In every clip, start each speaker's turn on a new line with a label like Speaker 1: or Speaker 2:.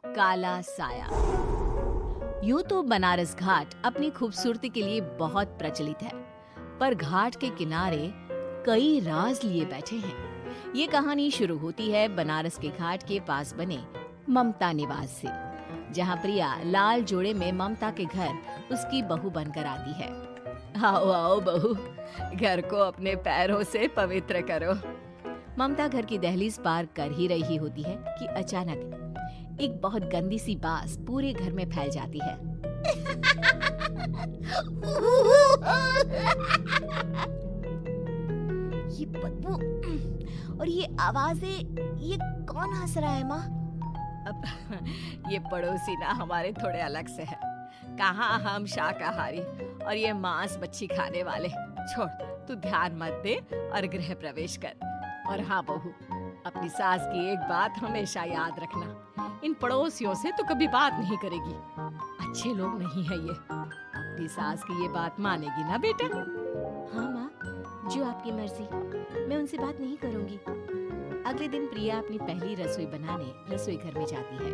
Speaker 1: काला साया। यूं तो बनारस घाट अपनी खूबसूरती के लिए बहुत प्रचलित है, पर घाट के किनारे कई राज लिए बैठे हैं। ये कहानी शुरू होती है बनारस के घाट के पास बने ममता निवास से, जहां प्रिया लाल जोड़े में ममता के घर उसकी बहू बनकर आती है। आओ आओ बहू, घर को अपने पैरों से पवित्र करो। ममता घर की दहलीज पार कर ही रही होती है कि अचानक एक बहुत गंदी सी बास पूरे घर में फैल जाती है। ये बदबू और ये आवाजें, ये कौन हंस रहा है माँ? अब ये पड़ोसी ना हमारे थोड़े अलग से है। कहाँ हम शाकाहारी और ये मांस मच्छी खाने वाले। छोड़, तू ध्यान मत दे और गृह प्रवेश कर। और हाँ बहू, अपनी सास की एक बात हमेशा याद रखना, इन पड़ोसियों से तो कभी बात नहीं करेगी। अच्छे लोग नहीं है ये। अपनी सास की ये बात मानेगी ना बेटा? हाँ माँ, जो आपकी मर्जी, मैं उनसे बात नहीं करूंगी। अगले दिन प्रिया अपनी पहली रसोई बनाने रसोई घर में जाती है।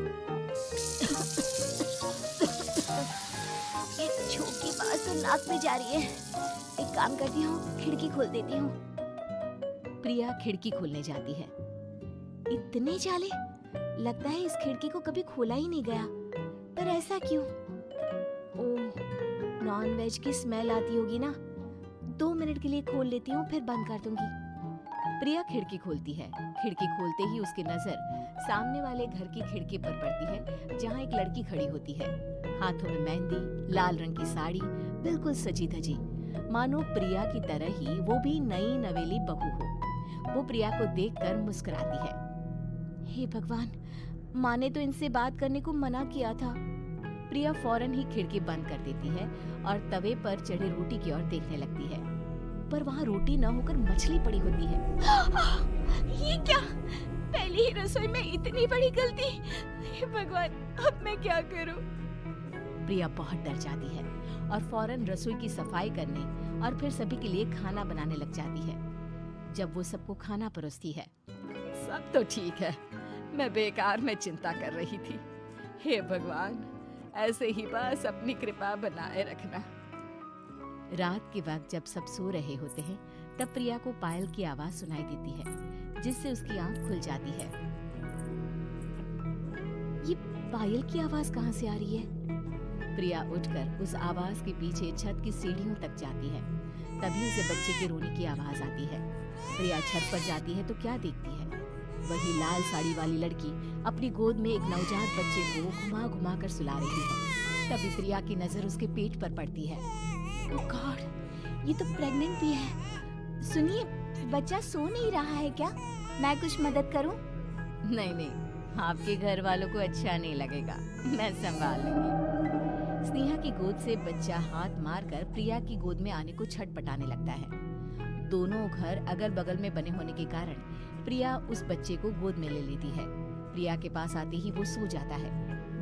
Speaker 1: ये छोटी बात तो नाक में जा रही है। एक काम करती हूँ, खिड़की खोल देती हूँ। प्रिया खिड़की खोलने जाती है। इतने जाले, लगता है इस खिड़की को कभी खोला ही नहीं गया। पर ऐसा क्यों? ओह, नॉन वेज की स्मेल आती होगी ना। 2 मिनट के लिए खोल लेती हूँ, फिर बंद कर दूंगी। प्रिया खिड़की खोलती है। खिड़की खोलते ही उसकी नजर सामने वाले घर की खिड़की पर पड़ती है, जहाँ एक लड़की खड़ी होती है। हाथों में मेहंदी, लाल रंग की साड़ी, बिल्कुल सजी धजी, मानो प्रिया की तरह ही वो भी नई नवेली बहू हो। वो प्रिया को देखकर मुस्कुराती है। हे भगवान, माँ ने तो इनसे बात करने को मना किया था। प्रिया फौरन ही खिड़की बंद कर देती है और तवे पर चढ़े रोटी की ओर देखने लगती है, पर वहाँ रोटी न होकर मछली पड़ी होती है। ये क्या? पहली ही रसोई में इतनी बड़ी गलती। हे भगवान, अब मैं क्या करूं? प्रिया बहुत डर जाती है और फौरन रसोई की सफाई करने और फिर सभी के लिए खाना बनाने लग जाती है। जब वो सबको खाना परोसती है, सब तो ठीक है, मैं बेकार में चिंता कर रही थी। हे भगवान, ऐसे ही बस अपनी कृपा बनाए रखना। रात के वक्त जब सब सो रहे होते हैं, तब प्रिया को पायल की आवाज सुनाई देती है, जिससे उसकी आंख खुल जाती है। ये पायल की आवाज कहाँ से आ रही है? प्रिया उठकर उस आवाज के पीछे छत की सीढ़ियों तक जाती है। तभी उसे बच्चे के रोने की आवाज आती है। प्रिया छत पर जाती है तो क्या देखती है? वही लाल साड़ी वाली लड़की अपनी गोद में एक नवजात बच्चे को घुमा घुमा कर सुला रही है। तभी प्रिया की नजर उसके पेट पर पड़ती है। ओह गॉड, ये तो प्रेग्नेंट भी है। सुनिए, बच्चा सो नहीं रहा है क्या? मैं कुछ मदद करूं? नहीं नहीं, आपके घर वालों को अच्छा नहीं लगेगा, मैं संभाल लूंगी। स्नेहा की गोद से बच्चा हाथ मारकर प्रिया की गोद में आने को छटपटाने लगता है। दोनों घर अगल बगल में बने होने के कारण प्रिया उस बच्चे को गोद में ले लेती है। प्रिया के पास आते ही वो सो जाता है।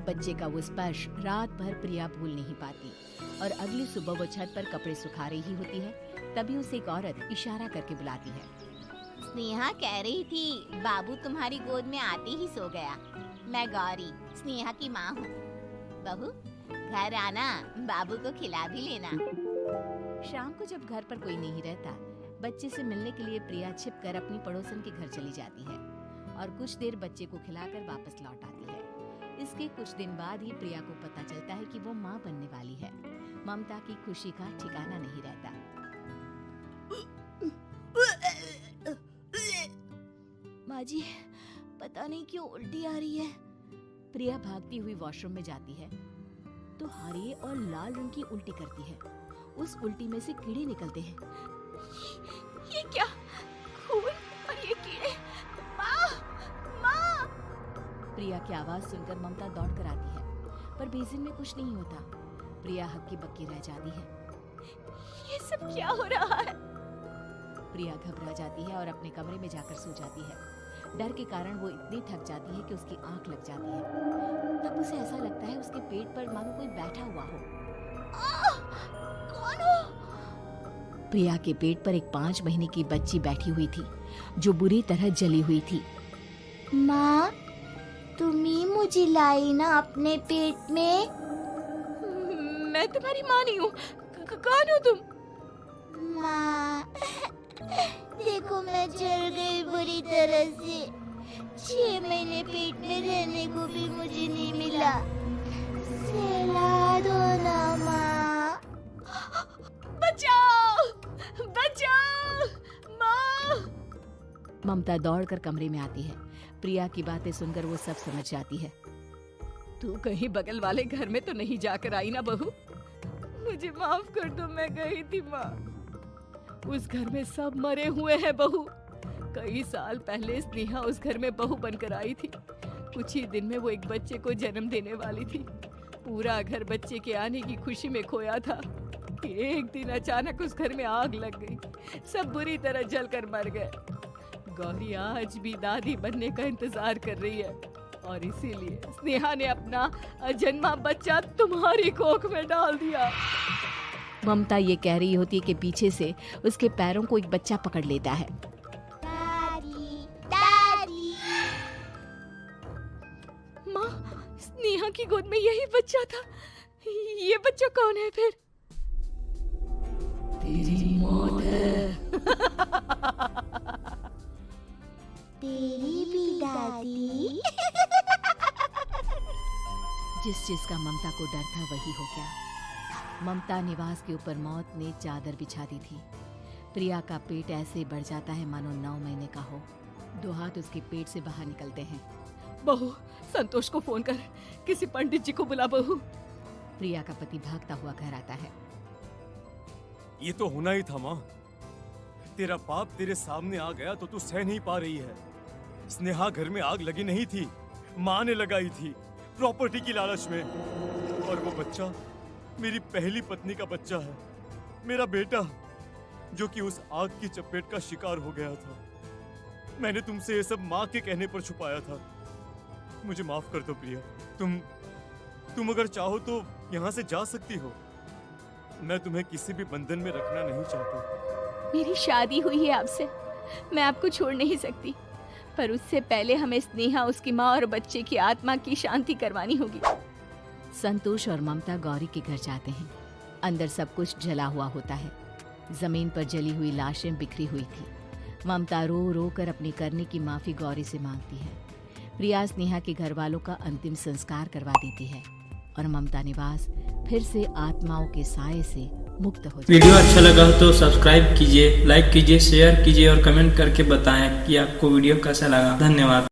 Speaker 1: बच्चे का वो स्पर्श रात भर प्रिया भूल नहीं पाती और अगली सुबह वो छत पर कपड़े सुखा रही होती है। तभी उसे एक औरत इशारा करके बुलाती है। स्नेहा कह रही थी, बाबू तुम्हारी गोद में आते ही सो गया। मैं गौरी, स्नेहा की माँ हूँ। बहू, घर आना, बाबू को खिला भी लेना। शाम को जब घर पर कोई नहीं रहता, बच्चे से मिलने के लिए प्रिया छिपकर अपनी पड़ोसन के घर चली जाती है और कुछ देर बच्चे को खिलाकर वापस लौट आती है। इसके कुछ दिन बाद ही प्रिया को पता चलता है कि वो माँ बनने वाली है। ममता की खुशी का ठिकाना नहीं रहता। माँ जी, पता नहीं क्यों उल्टी आ रही है। प्रिया भागती हुई वॉशरूम में जाती है तो हरे और लाल रंग की उल्टी करती है। उस उल्टी में से कीड़े निकलते हैं। ये क्या? खून और ये कीड़े! माँ! माँ! प्रिया की आवाज सुनकर ममता दौड़ कर आती है, पर बेसिन में कुछ नहीं होता। प्रिया हक्की बक्की रह जाती है। ये सब क्या हो रहा है? प्रिया घबरा जाती है और अपने कमरे में जाकर सो जाती है। डर के कारण वो इतनी थक जाती है कि उसकी आंख लग जाती है। तब उसे ऐसा लगता है उसके पेट पर मानो कोई बैठा हुआ हो। कौन हो? प्रिया के पेट पर एक 5 महीने की बच्ची बैठी हुई थी, जो बुरी तरह जली हुई थी।
Speaker 2: माँ, तुम ही मुझे लाई ना अपने पेट में।
Speaker 1: मैं तुम्हारी माँ नहीं हूँ। कौन हो तुम?
Speaker 2: माँ, देखो मैं जल गई बुरी तरह से। 6 महीने पेट में रहने को भी मुझे नहीं मिला। सहला दो ना माँ।
Speaker 1: बचाओ, बचाओ, माँ। ममता दौड़कर कमरे में आती है। प्रिया की बातें सुनकर वो सब समझ जाती है। तू कहीं बगल वाले घर में तो नहीं जाकर आई ना बहू? मुझे माफ कर दो, मैं गई थी माँ। उस घर में सब मरे हुए हैं बहू। कई साल पहले स्नेहा उस घर में बहू बनकर आई थी। कुछ ही दिन में वो एक बच्चे को जन्म देने वाली थी। पूरा घर बच्चे के आने की खुशी में खोया था कि एक दिन अचानक उस घर में आग लग गई। सब बुरी तरह जलकर मर गए। गौरी आज भी दादी बनने का इंतजार कर रही है और इसीलिए स्नेहा ने अपना अजन्मा बच्चा तुम्हारी कोख में डाल दिया। ममता ये कह रही होती है कि पीछे से उसके पैरों को एक बच्चा पकड़ लेता है।
Speaker 2: दादी, दादी।
Speaker 1: माँ, स्नेहा की गोद में यही बच्चा था। ये बच्चा कौन है फिर? तेरी मौत है।
Speaker 2: तेरी भी दादी।
Speaker 1: जिस चीज का ममता को डर था वही हो गया। ममता निवास के ऊपर मौत ने चादर बिछा दी थी। प्रिया का पेट ऐसे बढ़ जाता है मानो 9 महीने का हो। 2 हाथ उसके पेट से बाहर निकलते हैं। बहू, संतोष को फोन कर, किसी पंडित जी को बुला बहू। प्रिया का पति भागता हुआ घर आता है।
Speaker 3: ये तो होना ही था माँ। तेरा बाप तेरे सामने आ गया तो तू सह नहीं पा रही है। स्नेहा घर में आग लगी नहीं थी, माँ ने लगाई थी, प्रॉपर्टी की लालच में। और वो बच्चा मेरी पहली पत्नी का बच्चा है, मेरा बेटा, जो कि उस आग की चपेट का शिकार हो गया था। मैंने तुमसे ये सब माँ के कहने पर छुपाया था। मुझे माफ कर दो प्रिया। तुम अगर चाहो तो यहाँ से जा सकती हो। मैं तुम्हें किसी भी बंधन में रखना नहीं चाहता।
Speaker 1: मेरी शादी हुई है आपसे, मैं आपको छोड़ नहीं सकती, पर उससे पहले हमें स्नेहा, उसकी माँ और बच्चे की आत्मा की शांति करवानी होगी। संतोष और ममता गौरी के घर जाते हैं। अंदर सब कुछ जला हुआ होता है। जमीन पर जली हुई लाशें बिखरी हुई थी। ममता रो रो कर अपनी करने की माफी गौरी से मांगती है। प्रिया स्नेहा के घर वालों का अंतिम संस्कार करवा देती है और ममता निवास फिर से आत्माओं के साए से मुक्त हो जाती है।
Speaker 4: वीडियो अच्छा लगा हो तो सब्सक्राइब कीजिए, लाइक कीजिए, शेयर कीजिए और कमेंट करके बताएं कि आपको वीडियो कैसा लगा। धन्यवाद।